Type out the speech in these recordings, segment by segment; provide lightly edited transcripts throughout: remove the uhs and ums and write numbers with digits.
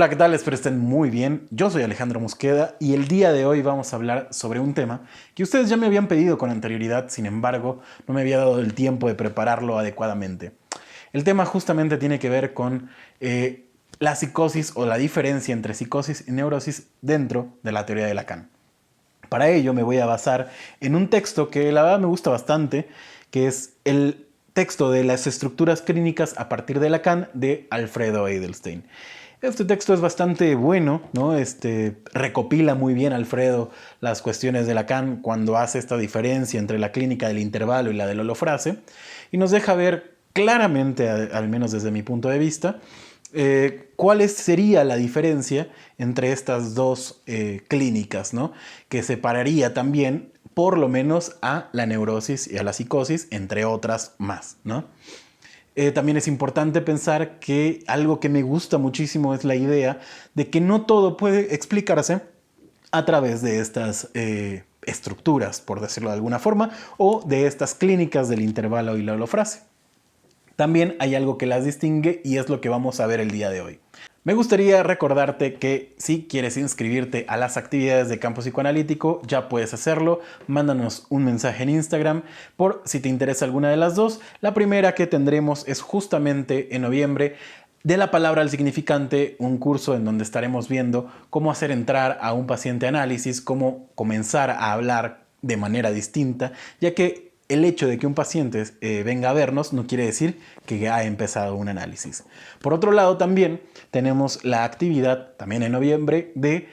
Hola, ¿qué tal? Espero estén muy bien. Yo soy Alejandro Mosqueda y el día de hoy vamos a hablar sobre un tema que ustedes ya me habían pedido con anterioridad, sin embargo, no me había dado el tiempo de prepararlo adecuadamente. El tema justamente tiene que ver con la psicosis o la diferencia entre psicosis y neurosis dentro de la teoría de Lacan. Para ello me voy a basar en un texto que la verdad me gusta bastante, que es el texto de las estructuras clínicas a partir de Lacan de Alfredo Edelstein. Este texto es bastante bueno, ¿no? Recopila muy bien Alfredo las cuestiones de Lacan cuando hace esta diferencia entre la clínica del intervalo y la del holofrase y nos deja ver claramente, al menos desde mi punto de vista, cuál sería la diferencia entre estas dos clínicas, ¿no? Que separaría también por lo menos a la neurosis y a la psicosis, entre otras más, ¿no? También es importante pensar que algo que me gusta muchísimo es la idea de que no todo puede explicarse a través de estas estructuras, por decirlo de alguna forma, o de estas clínicas del intervalo y la holofrase. También hay algo que las distingue y es lo que vamos a ver el día de hoy. Me gustaría recordarte que si quieres inscribirte a las actividades de Campo Psicoanalítico, ya puedes hacerlo. Mándanos un mensaje en Instagram por si te interesa alguna de las dos. La primera que tendremos es justamente en noviembre, de la palabra al significante, un curso en donde estaremos viendo cómo hacer entrar a un paciente a análisis, cómo comenzar a hablar de manera distinta, ya que el hecho de que un paciente venga a vernos no quiere decir que ha empezado un análisis. Por otro lado, también tenemos la actividad, también en noviembre, de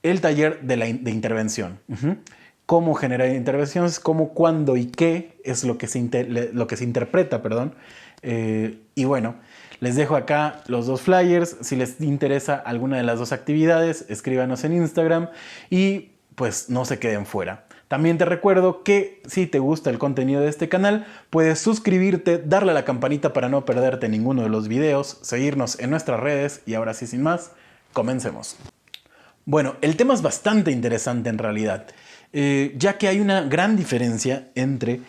el taller de intervención. Cómo generar intervenciones, cómo, cuándo y qué es lo que se interpreta, perdón. Y bueno, les dejo acá los dos flyers. Si les interesa alguna de las dos actividades, escríbanos en Instagram y pues no se queden fuera. También te recuerdo que si te gusta el contenido de este canal, puedes suscribirte, darle a la campanita para no perderte ninguno de los videos, seguirnos en nuestras redes y ahora sí, sin más, comencemos. Bueno, el tema es bastante interesante en realidad, ya que hay una gran diferencia entre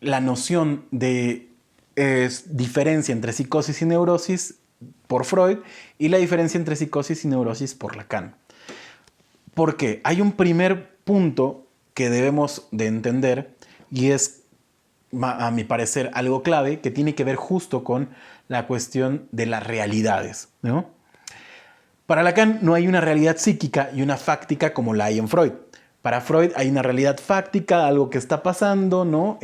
la noción de diferencia entre psicosis y neurosis por Freud y la diferencia entre psicosis y neurosis por Lacan. ¿Por qué? Hay un primer punto que debemos de entender y es, a mi parecer, algo clave que tiene que ver justo con la cuestión de las realidades, ¿no? Para Lacan no hay una realidad psíquica y una fáctica como la hay en Freud. Para Freud hay una realidad fáctica, algo que está pasando, ¿no?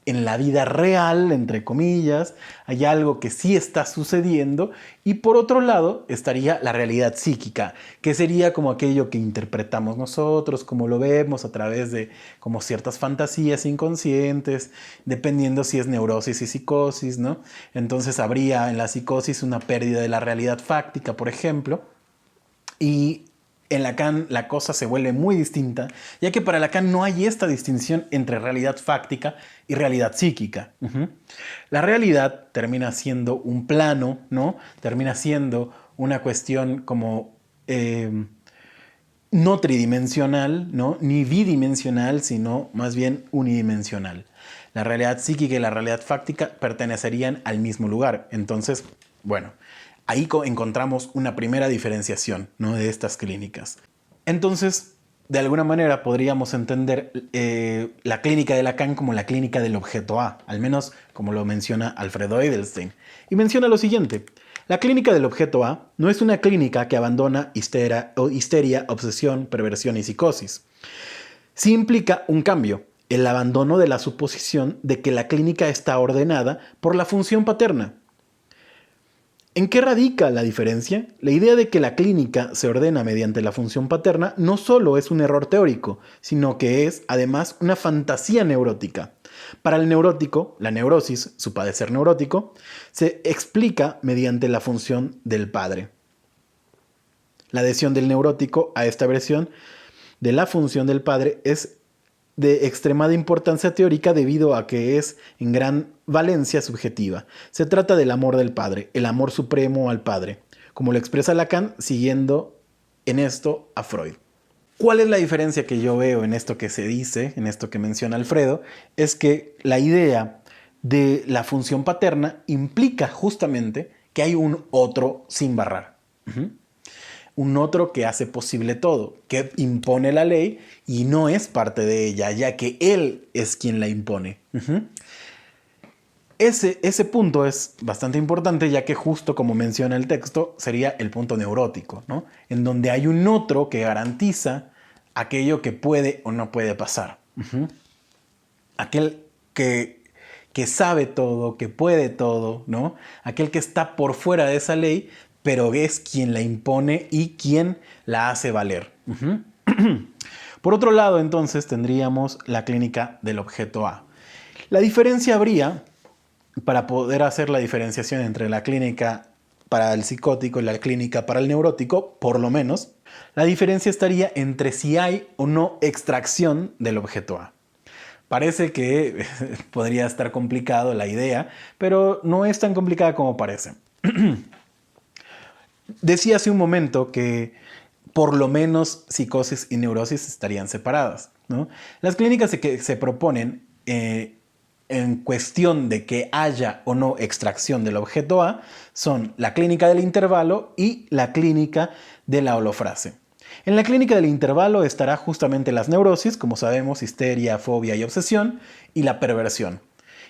En la vida real, entre comillas, hay algo que sí está sucediendo y por otro lado estaría la realidad psíquica, que sería como aquello que interpretamos nosotros, como lo vemos a través de como ciertas fantasías inconscientes, dependiendo si es neurosis y psicosis, ¿no? Entonces habría en la psicosis una pérdida de la realidad fáctica, por ejemplo, y en Lacan la cosa se vuelve muy distinta, ya que para Lacan no hay esta distinción entre realidad fáctica y realidad psíquica. La realidad termina siendo un plano, ¿no? Termina siendo una cuestión como no tridimensional, ¿no? Ni bidimensional, sino más bien unidimensional. La realidad psíquica y la realidad fáctica pertenecerían al mismo lugar. Entonces, bueno, ahí encontramos una primera diferenciación, ¿no? De estas clínicas. Entonces, de alguna manera podríamos entender la clínica de Lacan como la clínica del objeto A, al menos como lo menciona Alfredo Edelstein. Y menciona lo siguiente: la clínica del objeto A no es una clínica que abandona histeria, obsesión, perversión y psicosis. Sí implica un cambio, el abandono de la suposición de que la clínica está ordenada por la función paterna. ¿En qué radica la diferencia? La idea de que la clínica se ordena mediante la función paterna no solo es un error teórico, sino que es, además, una fantasía neurótica. Para el neurótico, la neurosis, su padecer neurótico, se explica mediante la función del padre. La adhesión del neurótico a esta versión de la función del padre es de extremada importancia teórica debido a que es en gran valencia subjetiva. Se trata del amor del padre, el amor supremo al padre, como lo expresa Lacan siguiendo en esto a Freud. ¿Cuál es la diferencia que yo veo en esto que se dice, en esto que menciona Alfredo? Es que la idea de la función paterna implica justamente que hay un otro sin barrar. Un otro que hace posible todo, que impone la ley y no es parte de ella, ya que él es quien la impone. Ese punto es bastante importante, ya que justo como menciona el texto, sería el punto neurótico, ¿no? En donde hay un otro que garantiza aquello que puede o no puede pasar. Aquel que sabe todo, que puede todo, ¿no? Aquel que está por fuera de esa ley, pero es quien la impone y quien la hace valer. Por otro lado, entonces, tendríamos la clínica del objeto A. La diferencia habría, para poder hacer la diferenciación entre la clínica para el psicótico y la clínica para el neurótico, por lo menos, la diferencia estaría entre si hay o no extracción del objeto A. Parece que podría estar complicado la idea, pero no es tan complicada como parece. Decía hace un momento que por lo menos psicosis y neurosis estarían separadas, ¿no? Las clínicas que se proponen en cuestión de que haya o no extracción del objeto A son la clínica del intervalo y la clínica de la holofrase. En la clínica del intervalo estará justamente las neurosis, como sabemos, histeria, fobia y obsesión, y la perversión.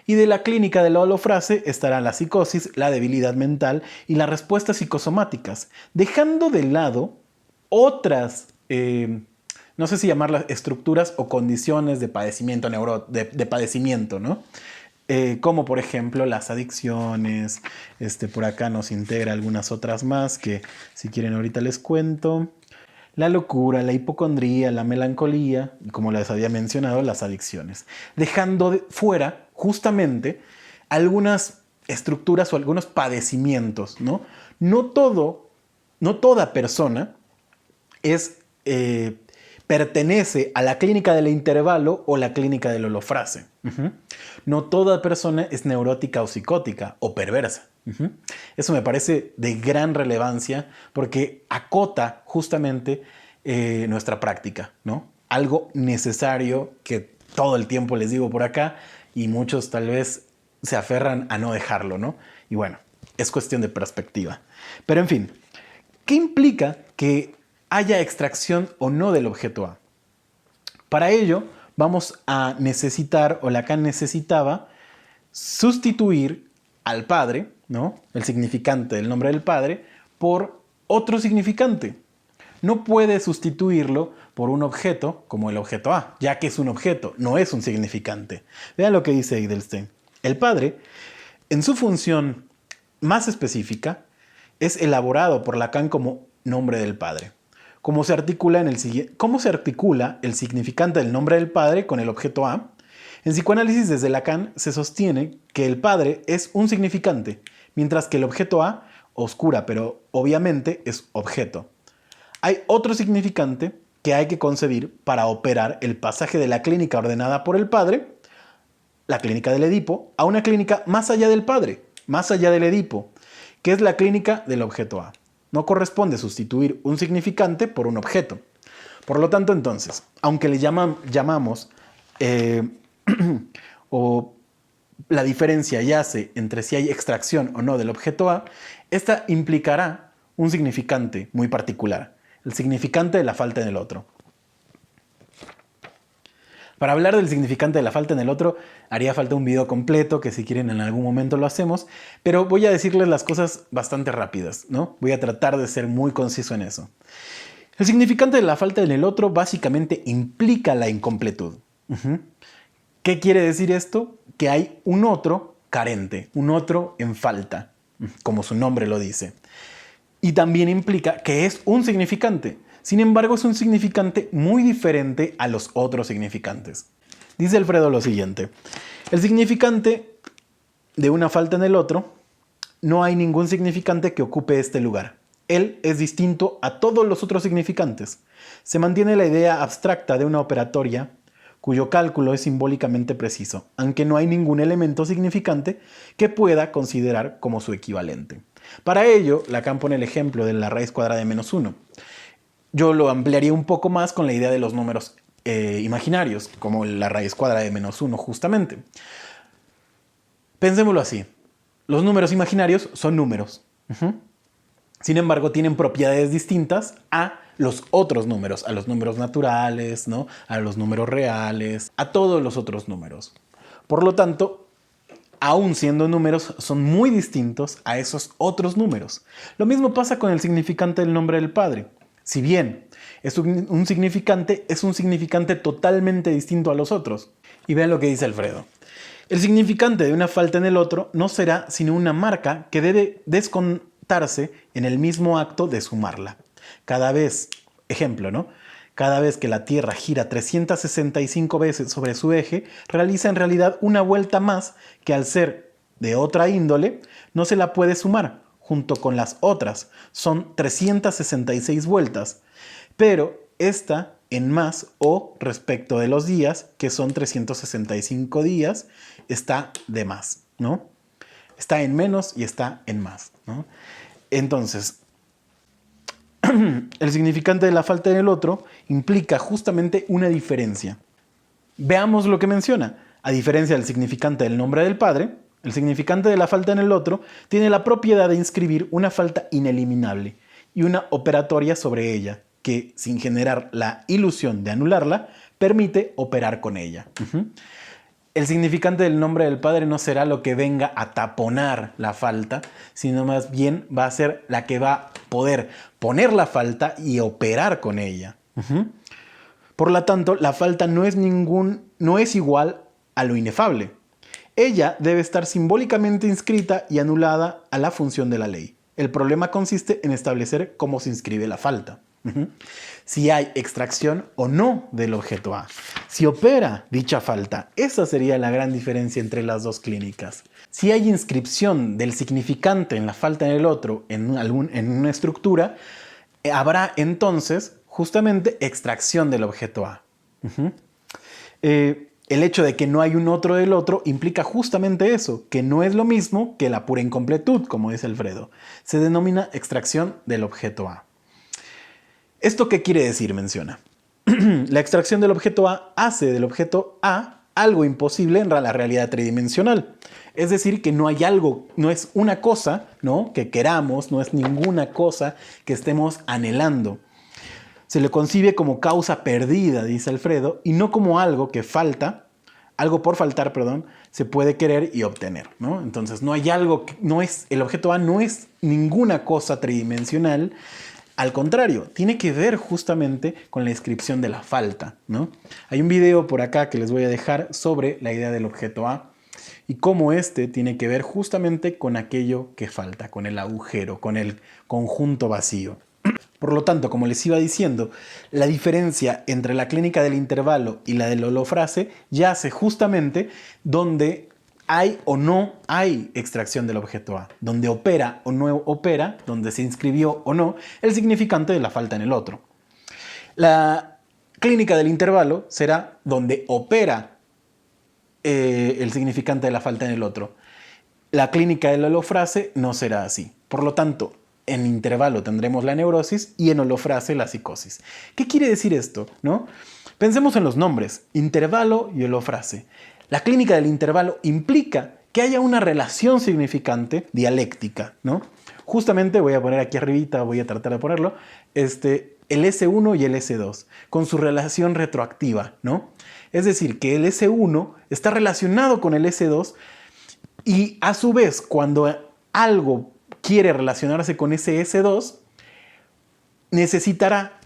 Y de la clínica de la holofrase estará la psicosis, la debilidad mental y las respuestas psicosomáticas, dejando de lado otras, no sé si llamarlas estructuras o condiciones de padecimiento, de padecimiento, ¿no? Como por ejemplo las adicciones, por acá nos integra algunas otras más que si quieren ahorita les cuento. La locura, la hipocondría, la melancolía, y como les había mencionado, las adicciones. Dejando fuera justamente algunas estructuras o algunos padecimientos, ¿no? No toda persona pertenece a la clínica del intervalo o la clínica del holofrase. No toda persona es neurótica o psicótica o perversa. Eso me parece de gran relevancia porque acota justamente nuestra práctica, ¿no? Algo necesario que todo el tiempo les digo por acá y muchos tal vez se aferran a no dejarlo, ¿no? Y bueno, es cuestión de perspectiva. Pero en fin, ¿qué implica que haya extracción o no del objeto A? Para ello vamos a necesitar, o Lacan necesitaba, sustituir al padre, ¿no? El significante del nombre del padre, por otro significante. No puede sustituirlo por un objeto como el objeto A, ya que es un objeto, no es un significante. Vean lo que dice Edelstein. El padre, en su función más específica, es elaborado por Lacan como nombre del padre. ¿Cómo se articula el significante del nombre del padre con el objeto A? En psicoanálisis desde Lacan se sostiene que el padre es un significante, mientras que el objeto A, oscura, pero obviamente es objeto. Hay otro significante que hay que concebir para operar el pasaje de la clínica ordenada por el padre, la clínica del Edipo, a una clínica más allá del padre, más allá del Edipo, que es la clínica del objeto A. No corresponde sustituir un significante por un objeto. Por lo tanto, entonces, aunque le llamamos o la diferencia yace entre si hay extracción o no del objeto A, esta implicará un significante muy particular, el significante de la falta en el otro. Para hablar del significante de la falta en el otro, haría falta un video completo, que si quieren en algún momento lo hacemos, pero voy a decirles las cosas bastante rápidas, ¿no? Voy a tratar de ser muy conciso en eso. El significante de la falta en el otro básicamente implica la incompletud. ¿Qué quiere decir esto? Que hay un otro carente, un otro en falta, como su nombre lo dice. Y también implica que es un significante. Sin embargo, es un significante muy diferente a los otros significantes. Dice Alfredo lo siguiente: el significante de una falta en el otro, no hay ningún significante que ocupe este lugar. Él es distinto a todos los otros significantes. Se mantiene la idea abstracta de una operatoria cuyo cálculo es simbólicamente preciso, aunque no hay ningún elemento significante que pueda considerar como su equivalente. Para ello, Lacan pone el ejemplo de la raíz cuadrada de -1. Yo lo ampliaría un poco más con la idea de los números imaginarios, como la raíz cuadrada de -1 justamente. Pensémoslo así. Los números imaginarios son números. Sin embargo, tienen propiedades distintas a los otros números, a los números naturales, ¿no? A los números reales, a todos los otros números. Por lo tanto, aún siendo números, son muy distintos a esos otros números. Lo mismo pasa con el significante del nombre del Padre. Si bien es un significante totalmente distinto a los otros. Y vean lo que dice Alfredo. El significante de una falta en el otro no será sino una marca que debe descontarse en el mismo acto de sumarla. Cada vez, ejemplo, ¿no? Cada vez que la Tierra gira 365 veces sobre su eje, realiza en realidad una vuelta más que al ser de otra índole, no se la puede sumar junto con las otras. Son 366 vueltas, pero esta en más o respecto de los días, que son 365 días, está de más, ¿no? Está en menos y está en más, ¿no? Entonces, el significante de la falta en el otro implica justamente una diferencia. Veamos lo que menciona. A diferencia del significante del nombre del Padre, el significante de la falta en el otro tiene la propiedad de inscribir una falta ineliminable y una operatoria sobre ella, que, sin generar la ilusión de anularla, permite operar con ella. El significante del nombre del Padre no será lo que venga a taponar la falta, sino más bien va a ser la que va a poder poner la falta y operar con ella. Por lo tanto, la falta no es igual a lo inefable. Ella debe estar simbólicamente inscrita y anulada a la función de la ley. El problema consiste en establecer cómo se inscribe la falta. Si hay extracción o no del objeto A. Si opera dicha falta. Esa sería la gran diferencia entre las dos clínicas. Si hay inscripción del significante en la falta en el otro en una estructura, habrá entonces justamente extracción del objeto A. El hecho de que no hay un otro del otro implica justamente eso, que no es lo mismo que la pura incompletud, como dice Alfredo. Se denomina extracción del objeto A. ¿Esto qué quiere decir? Menciona. La extracción del objeto A hace del objeto A algo imposible en la realidad tridimensional. Es decir, que no hay algo, no es una cosa, ¿no?, que queramos, no es ninguna cosa que estemos anhelando. Se le concibe como causa perdida, dice Alfredo, y no como algo que falta, algo por faltar, perdón, se puede querer y obtener, ¿no? Entonces, no hay algo, el objeto A no es ninguna cosa tridimensional. Al contrario, tiene que ver justamente con la descripción de la falta, ¿no? Hay un video por acá que les voy a dejar sobre la idea del objeto A y cómo este tiene que ver justamente con aquello que falta, con el agujero, con el conjunto vacío. Por lo tanto, como les iba diciendo, la diferencia entre la clínica del intervalo y la del holofrase yace justamente donde hay o no hay extracción del objeto A, donde opera o no opera, donde se inscribió o no el significante de la falta en el otro. La clínica del intervalo será donde opera el significante de la falta en el otro. La clínica del holofrase no será así. Por lo tanto, en intervalo tendremos la neurosis y en holofrase la psicosis. ¿Qué quiere decir esto, no? Pensemos en los nombres, intervalo y holofrase. La clínica del intervalo implica que haya una relación significante dialéctica, ¿no? Justamente voy a poner aquí arribita, voy a tratar de ponerlo, el S1 y el S2, con su relación retroactiva, ¿no? Es decir, que el S1 está relacionado con el S2 y a su vez, cuando algo quiere relacionarse con ese S2, necesitará,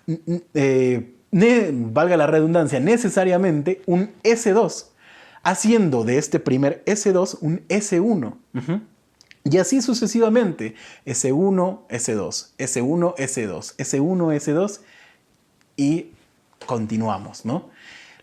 valga la redundancia, necesariamente un S2, haciendo de este primer S2 un S1. Y así sucesivamente, S1, S2, S1, S2, S1, S2 y continuamos, ¿no?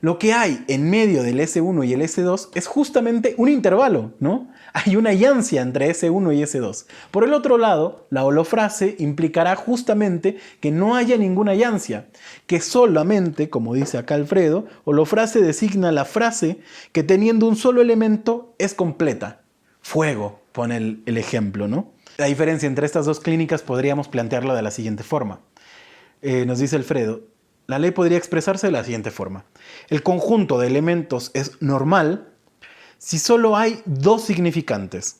Lo que hay en medio del S1 y el S2 es justamente un intervalo, ¿no? Hay una yancia entre S1 y S2. Por el otro lado, la holofrase implicará justamente que no haya ninguna yancia, que solamente, como dice acá Alfredo, holofrase designa la frase que teniendo un solo elemento es completa. Fuego, pone el ejemplo, ¿no? La diferencia entre estas dos clínicas podríamos plantearla de la siguiente forma. Nos dice Alfredo, la ley podría expresarse de la siguiente forma. El conjunto de elementos es normal si solo hay dos significantes.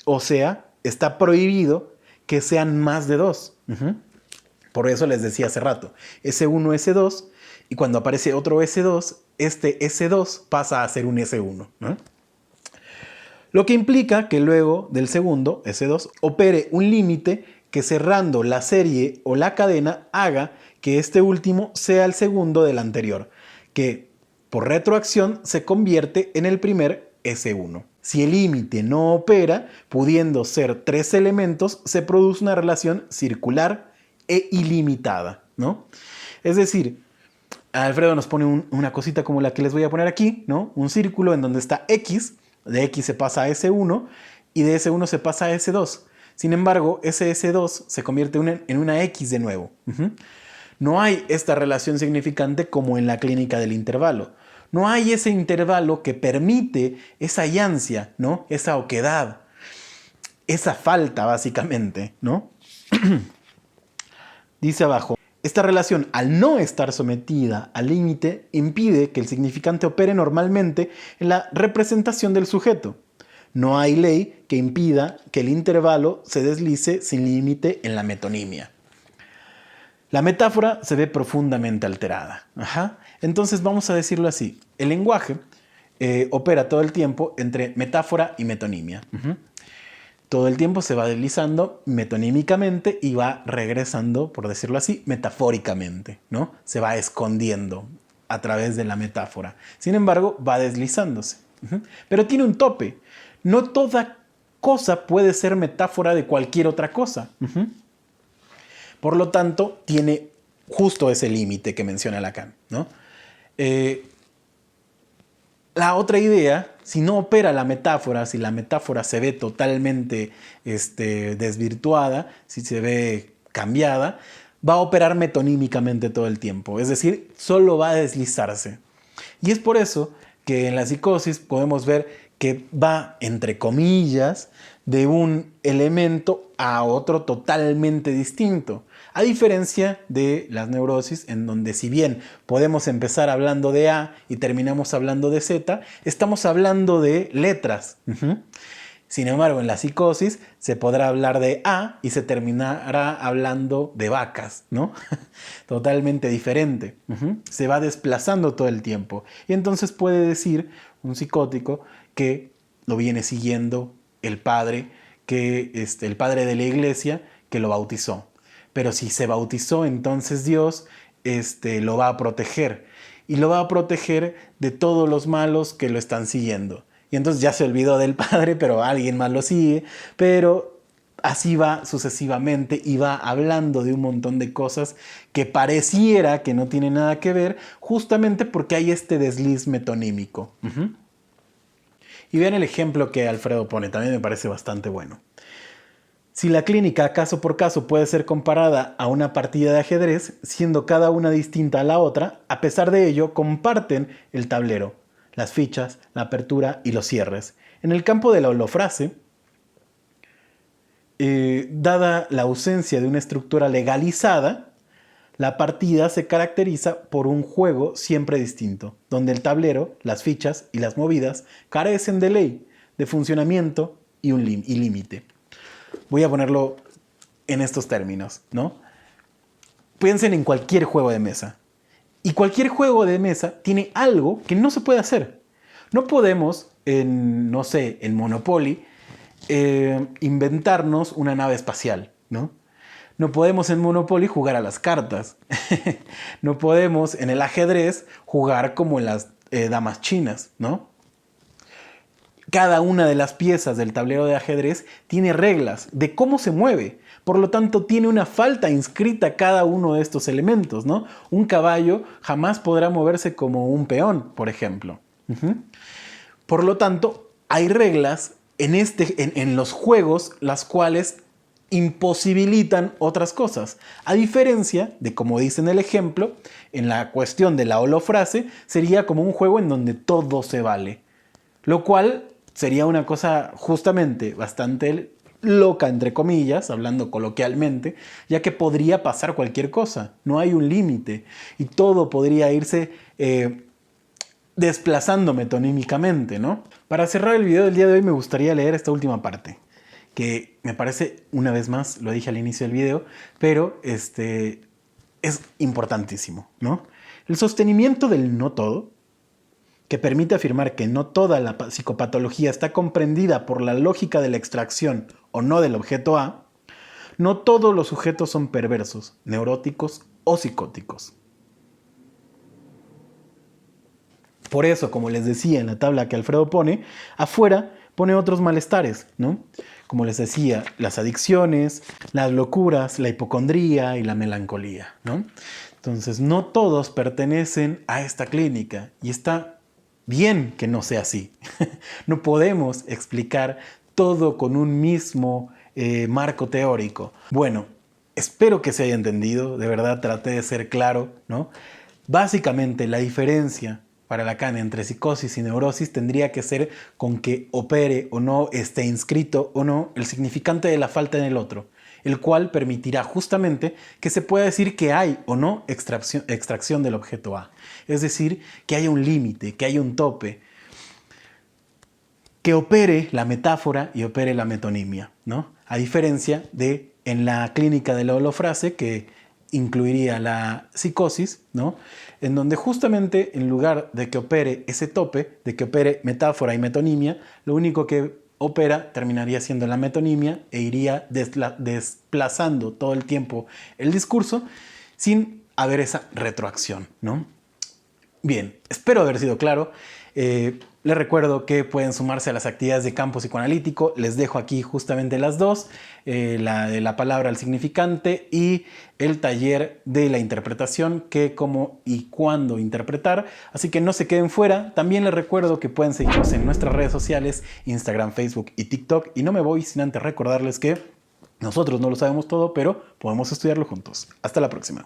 O sea, está prohibido que sean más de dos. Ujú. Por eso les decía hace rato, S1, S2, y cuando aparece otro S2, este S2 pasa a ser un S1, ¿no? Lo que implica que luego del segundo, S2, opere un límite que cerrando la serie o la cadena haga que este último sea el segundo del anterior, que por retroacción se convierte en el primer S1. Si el límite no opera, pudiendo ser tres elementos, se produce una relación circular e ilimitada, ¿no? Es decir, Alfredo nos pone una cosita como la que les voy a poner aquí, ¿no? Un círculo en donde está X, de X se pasa a S1 y de S1 se pasa a S2. Sin embargo, ese S2 se convierte en una X de nuevo. No hay esta relación significante como en la clínica del intervalo. No hay ese intervalo que permite esa yancia, ¿no? Esa oquedad, esa falta básicamente, ¿no? Dice abajo, esta relación, al no estar sometida al límite, impide que el significante opere normalmente en la representación del sujeto. No hay ley que impida que el intervalo se deslice sin límite en la metonimia. La metáfora se ve profundamente alterada. Entonces vamos a decirlo así. El lenguaje opera todo el tiempo entre metáfora y metonimia. Todo el tiempo se va deslizando metonímicamente y va regresando, por decirlo así, metafóricamente, ¿no? Se va escondiendo a través de la metáfora. Sin embargo, va deslizándose. Pero tiene un tope. No toda cosa puede ser metáfora de cualquier otra cosa. Por lo tanto, tiene justo ese límite que menciona Lacan, ¿no? La otra idea, si no opera la metáfora, si la metáfora se ve totalmente desvirtuada, si se ve cambiada, va a operar metonímicamente todo el tiempo. Es decir, solo va a deslizarse. Y es por eso que en la psicosis podemos ver que va, entre comillas, de un elemento a otro totalmente distinto. A diferencia de las neurosis, en donde si bien podemos empezar hablando de A y terminamos hablando de Z, estamos hablando de letras. Sin embargo, en la psicosis se podrá hablar de A y se terminará hablando de vacas, ¿no? Totalmente diferente. Se va desplazando todo el tiempo. Y entonces puede decir un psicótico que lo viene siguiendo el padre, el padre de la iglesia que lo bautizó. Pero si se bautizó, entonces Dios lo va a proteger. Y lo va a proteger de todos los malos que lo están siguiendo. Y entonces ya se olvidó del padre, pero alguien más lo sigue. Pero así va sucesivamente y va hablando de un montón de cosas que pareciera que no tienen nada que ver, justamente porque hay este desliz metonímico. Y vean el ejemplo que Alfredo pone, también me parece bastante bueno. Si la clínica caso por caso puede ser comparada a una partida de ajedrez, siendo cada una distinta a la otra, a pesar de ello comparten el tablero, las fichas, la apertura y los cierres. En el campo de la holofrase, dada la ausencia de una estructura legalizada, la partida se caracteriza por un juego siempre distinto, donde el tablero, las fichas y las movidas carecen de ley, de funcionamiento y límite. Voy a ponerlo en estos términos, ¿no? Piensen en cualquier juego de mesa. Y cualquier juego de mesa tiene algo que no se puede hacer. No podemos, en Monopoly, inventarnos una nave espacial, ¿no? No podemos en Monopoly jugar a las cartas. No podemos en el ajedrez jugar como en las damas chinas, ¿no? Cada una de las piezas del tablero de ajedrez tiene reglas de cómo se mueve. Por lo tanto, tiene una falta inscrita cada uno de estos elementos, ¿no? Un caballo jamás podrá moverse como un peón, por ejemplo. Por lo tanto, hay reglas en los juegos las cuales imposibilitan otras cosas. A diferencia de, como dice en el ejemplo, en la cuestión de la holofrase, sería como un juego en donde todo se vale. Lo cual sería una cosa justamente bastante loca, entre comillas, hablando coloquialmente, ya que podría pasar cualquier cosa. No hay un límite y todo podría irse desplazando metonímicamente, ¿no? Para cerrar el video del día de hoy me gustaría leer esta última parte, que me parece, una vez más, lo dije al inicio del video, pero es importantísimo, ¿no? El sostenimiento del no todo, que permite afirmar que no toda la psicopatología está comprendida por la lógica de la extracción o no del objeto A, no todos los sujetos son perversos, neuróticos o psicóticos. Por eso, como les decía en la tabla que Alfredo pone, afuera pone otros malestares, ¿no? Como les decía, las adicciones, las locuras, la hipocondría y la melancolía, ¿no? Entonces, no todos pertenecen a esta clínica y está bien que no sea así. No podemos explicar todo con un mismo marco teórico. Bueno, espero que se haya entendido, de verdad traté de ser claro, ¿no? Básicamente la diferencia para Lacan entre psicosis y neurosis tendría que ser con que opere o no, esté inscrito o no el significante de la falta en el otro, el cual permitirá justamente que se pueda decir que hay o no extracción del objeto A. Es decir, que haya un límite, que haya un tope, que opere la metáfora y opere la metonimia, ¿no? A diferencia de en la clínica de la holofrase, que incluiría la psicosis, ¿no? En donde justamente en lugar de que opere ese tope, de que opere metáfora y metonimia, lo único que opera terminaría siendo la metonimia e iría desplazando todo el tiempo el discurso sin haber esa retroacción, ¿no? Bien, espero haber sido claro. Les recuerdo que pueden sumarse a las actividades de campo psicoanalítico. Les dejo aquí justamente las dos, la de la palabra al significante y el taller de la interpretación, qué, cómo y cuándo interpretar. Así que no se queden fuera. También les recuerdo que pueden seguirnos en nuestras redes sociales, Instagram, Facebook y TikTok. Y no me voy sin antes recordarles que nosotros no lo sabemos todo, pero podemos estudiarlo juntos. Hasta la próxima.